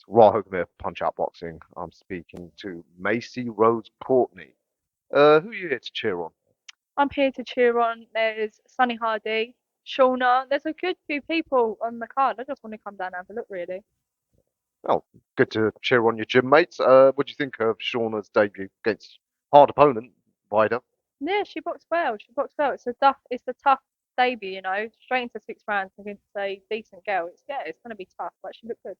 Rahul Mir, Punch Out Boxing. I'm speaking to Maisey Rose Courtney. Who are you here to cheer on? I'm here to cheer on. There's Sunny Hardy, Shauna. There's a good few people on the card. I just want to come down and have a look, really. Oh, good to cheer on your gym mates. What do you think of Shauna's debut against hard opponent, Vida? Yeah, she boxed well. She boxed well. It's a tough debut, straight into 6 rounds against a decent girl. It's gonna be tough, but she looked good.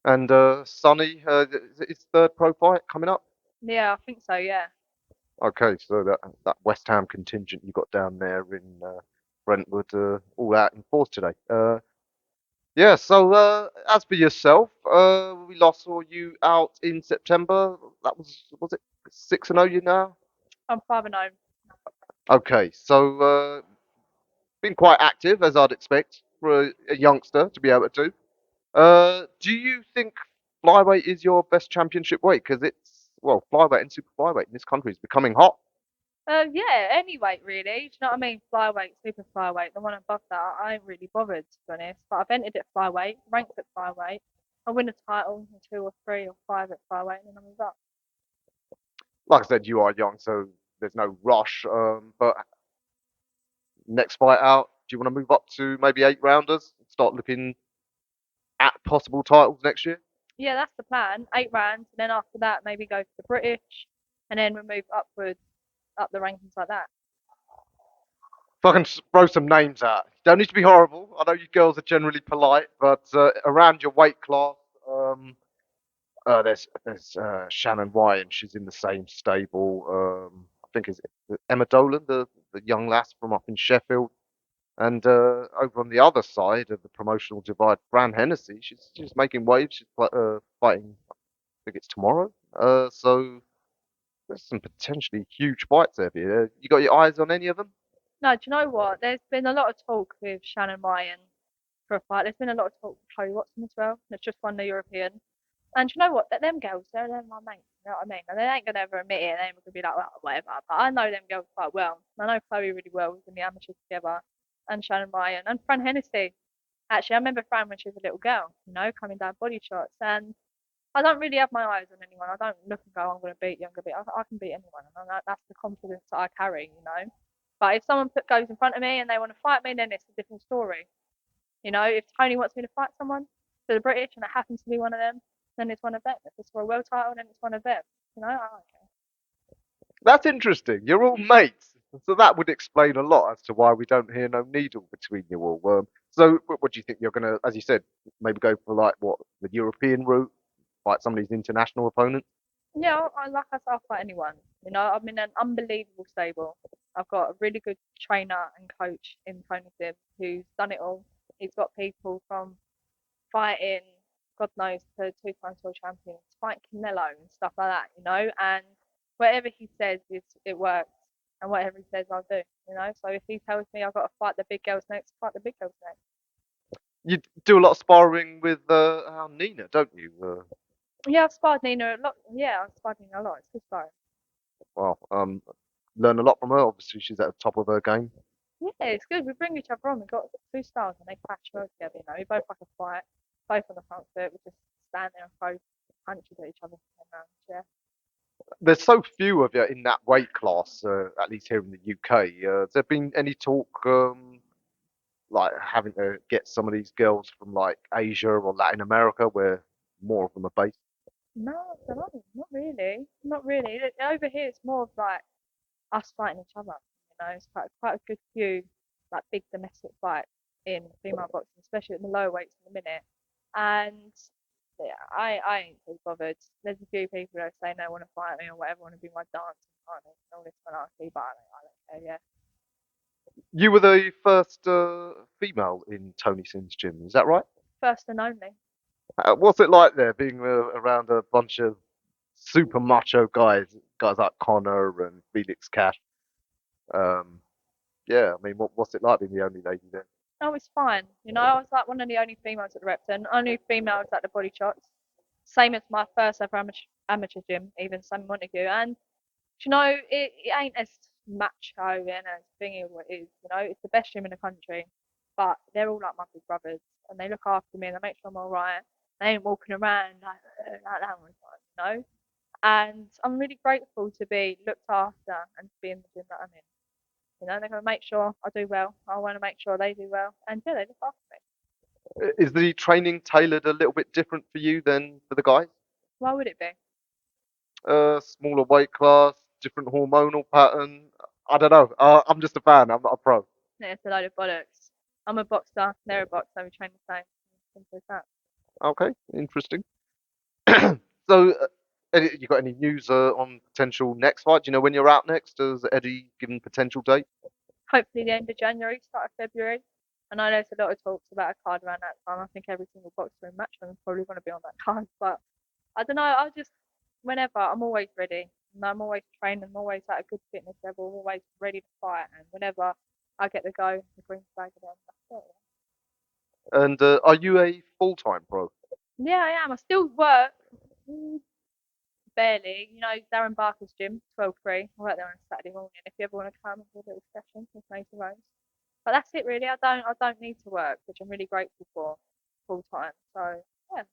And Sonny, is third pro fight coming up? Yeah, I think so. Yeah. Okay, so that West Ham contingent you got down there in Brentwood, all out in force today. Yeah, so as for yourself, we last saw you out in September. That was it 6-0 you now? I'm 5-0. Okay, so been quite active as I'd expect for a youngster to be able to do. Do you think flyweight is your best championship weight? Because flyweight and super flyweight in this country is becoming hot. Yeah, any weight really. Do you know what I mean? Flyweight, super flyweight, the one above that, I ain't really bothered to be honest. But I've entered at flyweight, ranked at flyweight. I win a title in 2 or 3 or 5 at flyweight, and then I move up. Like I said, you are young, so there's no rush. But next fight out, do you want to move up to maybe 8 rounders? Start looking at possible titles next year? Yeah, that's the plan. 8 rounds, and then after that, maybe go to the British, and then we move upwards, up the rankings like that. Fucking throw some names out. You don't need to be horrible. I know you girls are generally polite, but around your weight class, there's Shannon White, and she's in the same stable. I think is Emma Dolan, the young lass from up in Sheffield, and over on the other side of the promotional divide, Fran Hennessy. She's making waves. She's fighting. I think it's tomorrow. So there's some potentially huge fights there for you. You got your eyes on any of them? No, do you know what? There's been a lot of talk with Shannon Ryan for a fight. There's been a lot of talk with Chloe Watson as well. That's just won the European. And do you know what? That them girls, they're my mates. You know what I mean? And they ain't gonna ever admit it. They ain't gonna be like, well, whatever. But I know them girls quite well. I know Chloe really well. We've been the amateurs together, and Shannon Ryan and Fran Hennessy. Actually, I remember Fran when she was a little girl. Coming down body shots. And I don't really have my eyes on anyone. I don't look and go, I'm gonna beat you. I'm gonna beat. I can beat anyone, and that's the confidence that I carry. But if someone goes in front of me and they want to fight me, then it's a different story. If Tony wants me to fight someone for the British and it happens to be one of them, then it's one of them. If it's for a world title, then it's one of them. I don't care. That's interesting. You're all mates. So that would explain a lot as to why we don't hear no needle between you all. So what do you think you're gonna, as you said, maybe go for like what the European route, fight some of these international opponents? Yeah, like I said, I'll fight anyone. I'm in an unbelievable stable. I've got a really good trainer and coach in Tony Sibb who's done it all. He's got people from fighting, God knows, to 2 times world champions, fight Canelo and stuff like that. And whatever he says it works, and whatever he says I'll do. So if he tells me I've got to fight the big girls next, fight the big girls next. You do a lot of sparring with Nina, don't you? Yeah, I've sparred Nina a lot. Yeah, I've sparred Nina a lot. It's good sparring. Well, learn a lot from her. Obviously, she's at the top of her game. Yeah, it's good. We bring each other on. We've got 2 styles and they clash well together. We both like a fight, both on the front foot. We just stand there and throw punches at each other. Yeah. There's so few of you in that weight class, at least here in the UK. Has there been any talk like having to get some of these girls from like Asia or Latin America, where more of them are based? No, I don't know. Not really. Not really. Over here, it's more of like us fighting each other. It's quite a good few like big domestic fights in female boxing, especially at the lower weights in the minute. And yeah, I ain't too bothered. There's a few people that say no, want to fight me or whatever, want to be my dancing partner and all this malarkey, but I don't care. Yeah, You were the first female in Tony Sin's gym, is that right? first and only. What's it like there, being around a bunch of super macho guys like Connor and Felix Cash? Um, yeah, I mean, what's it like being the only lady there? No, it's fine. I was like one of the only females at the Repton, only females at the body shots. Same as my first ever amateur gym, even Sammy Montague. And it ain't as macho and as thingy as it is. It's the best gym in the country, but they're all like my big brothers, and they look after me and they make sure I'm all right. They ain't walking around like that all the time, you know. And I'm really grateful to be looked after and to be in the gym that I'm in. You know, they're going to make sure I do well. I want to make sure they do well, and yeah, they look after me. Is the training tailored a little bit different for you than for the guys? Why would it be? Smaller weight class, different hormonal pattern. I don't know. I'm just a fan. I'm not a pro. Yeah, it's a load of bollocks. I'm a boxer, they're a boxer, we train the same. Simple as that. Okay, interesting. So, you got any news on potential next fight? Do you know when you're out next? Has Eddie given potential date? Hopefully, the end of January, start of February. I know there's a lot of talks about a card around that time. I think every single boxer in Matchroom is probably going to be on that card, but I don't know. I'll just, whenever, I'm always ready. And I'm always training, I'm always at a good fitness level, I'm always ready to fight. And whenever I get the go, the green flag again, that's it. And are you a full-time pro? Yeah, I am. I still work. mm, Barely. You know, Darren Barker's gym, 12-3. I work there on a Saturday morning. If you ever want to come and do a little session with Maisey Rose. But that's it really. I don't need to work, which I'm really grateful for full time. So yeah, it's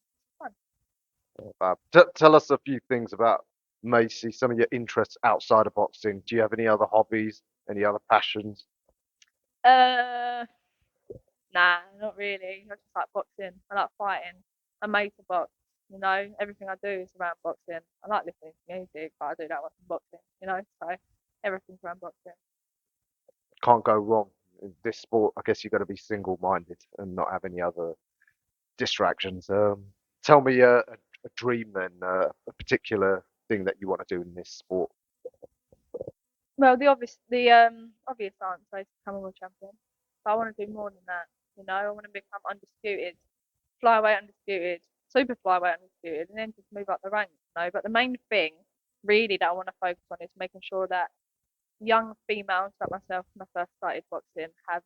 fun. Tell us a few things about Macy, some of your interests outside of boxing. Do you have any other hobbies, any other passions? Uh nah, not really. I just like boxing. I like fighting. I'm made to box. You know, everything I do is around boxing. I like listening to music, but I do that with boxing, you know, so everything's around boxing. Can't go wrong in this sport. I guess you've got to be single-minded and not have any other distractions. Tell me a dream then, a particular thing that you want to do in this sport. Well, the obvious answer is to become a world champion. But I want to do more than that. You know, I want to become undisputed, flyweight undisputed, super flyweight undisputed, and then just move up the ranks. You know, but the main thing really that I want to focus on is making sure that young females like myself, when I first started boxing, have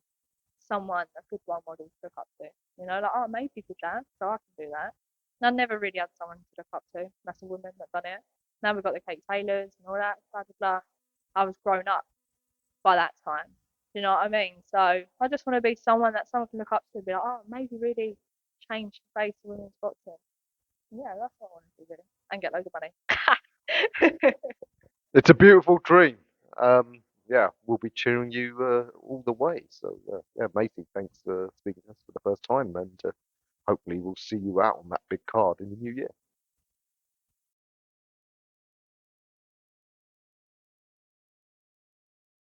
someone, a good role model to look up to. You know, like, oh, maybe did that, so I can do that. And I never really had someone to look up to. That's a woman that done it. Now we've got the Kate Taylors and all that, blah, blah, blah. I was grown up by that time. Do you know what I mean? So I just want to be someone that someone can look up to and be like, oh, maybe really change the face of women's boxing. Yeah, that's what I want to do, really. And get loads of money. It's a beautiful dream. Yeah, we'll be cheering you all the way. So yeah, Matey, thanks for speaking to us for the first time, and hopefully we'll see you out on that big card in the new year.